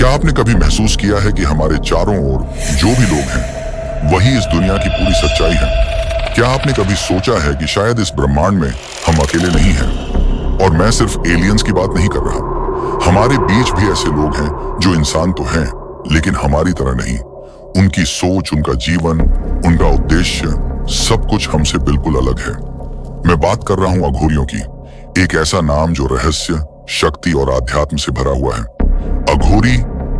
क्या आपने कभी महसूस किया है कि हमारे चारों ओर जो भी लोग हैं वही इस दुनिया की पूरी सच्चाई है? क्या आपने कभी सोचा है कि शायद इस ब्रह्मांड में हम अकेले नहीं हैं? और मैं सिर्फ एलियंस की बात नहीं कर रहा। हमारे बीच भी ऐसे लोग हैं जो इंसान तो हैं लेकिन हमारी तरह नहीं। उनकी सोच, उनका जीवन, उनका उद्देश्य सब कुछ हमसे बिल्कुल अलग है। मैं बात कर रहा हूं अघोरियों की, एक ऐसा नाम जो रहस्य, शक्ति और आध्यात्म से भरा हुआ है। अघोरी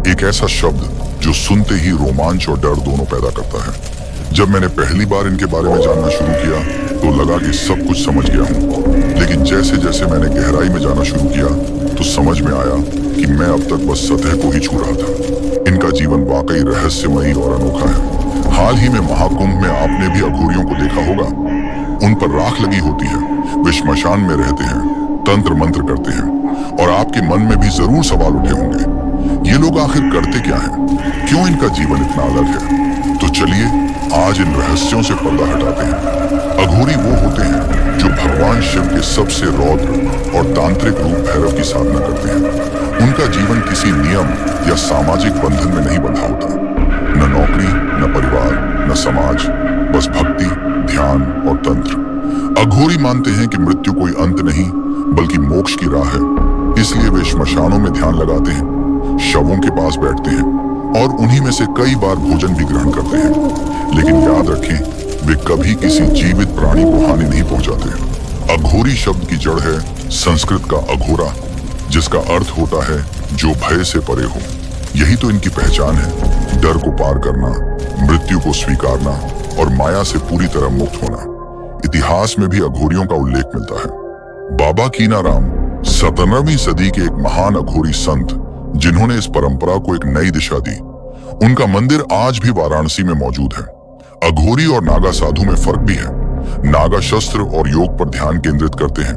एक ऐसा शब्द जो सुनते ही रोमांच और डर दोनों पैदा करता है। जब मैंने पहली बार इनके बारे में जानना शुरू किया तो लगा कि सब कुछ समझ गया हूँ, लेकिन जैसे जैसे मैंने गहराई में जाना शुरू किया तो समझ में आया कि मैं अब तक बस सतह को ही छू रहा था। इनका जीवन वाकई रहस्यमयी और अनोखा है। हाल ही में महाकुंभ में आपने भी अघोरियों को देखा होगा। उन पर राख लगी होती है, वे श्मशान में रहते हैं, तंत्र मंत्र करते हैं और आपके मन में भी जरूर सवाल उठे होंगे, ये लोग आखिर करते क्या हैं? क्यों इनका जीवन इतना अलग है? तो चलिए आज इन रहस्यों से पर्दा हटाते हैं। अघोरी वो होते हैं जो भगवान शिव के सबसे रौद्र और तांत्रिक रूप भैरव की साधना करते हैं। उनका जीवन किसी नियम या सामाजिक बंधन में नहीं बंधा होता। न नौकरी, न परिवार, न समाज, बस भक्ति, ध्यान और तंत्र। अघोरी मानते हैं कि मृत्यु कोई अंत नहीं बल्कि मोक्ष की राह है। इसलिए वे श्मशानों में ध्यान लगाते हैं, शवों के पास बैठते हैं और उन्हीं में से कई बार भोजन भी ग्रहण करते हैं। लेकिन याद रखें, वे कभी किसी जीवित प्राणी को हानि नहीं पहुंचाते। अघोरी शब्द की जड़ है संस्कृत का अघोरा, जिसका अर्थ होता है जो भय से परे हो। यही तो इनकी पहचान है, डर को पार करना, मृत्यु को स्वीकारना और माया से पूरी तरह मुक्त होना। इतिहास में भी अघोरियों का उल्लेख मिलता है। बाबा कीनाराम 17वीं सदी के एक महान अघोरी संत, जिन्होंने इस परंपरा को एक नई दिशा दी। उनका मंदिर आज भी वाराणसी में मौजूद है। अघोरी और नागा साधु में फर्क भी है। नागा शस्त्र और योग पर ध्यान केंद्रित करते हैं,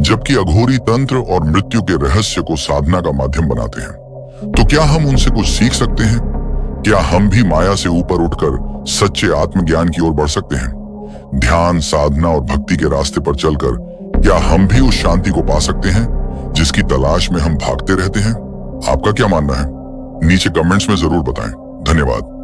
जबकि अघोरी तंत्र और मृत्यु के रहस्य को साधना का माध्यम बनाते हैं। तो क्या हम उनसे कुछ सीख सकते हैं? क्या हम भी माया से ऊपर उठकर सच्चे आत्मज्ञान की ओर बढ़ सकते हैं? ध्यान, साधना और भक्ति के रास्ते पर चलकर क्या हम भी उस शांति को पा सकते हैं जिसकी तलाश में हम भागते रहते हैं? आपका क्या मानना है? नीचे कमेंट्स में जरूर बताएं। धन्यवाद।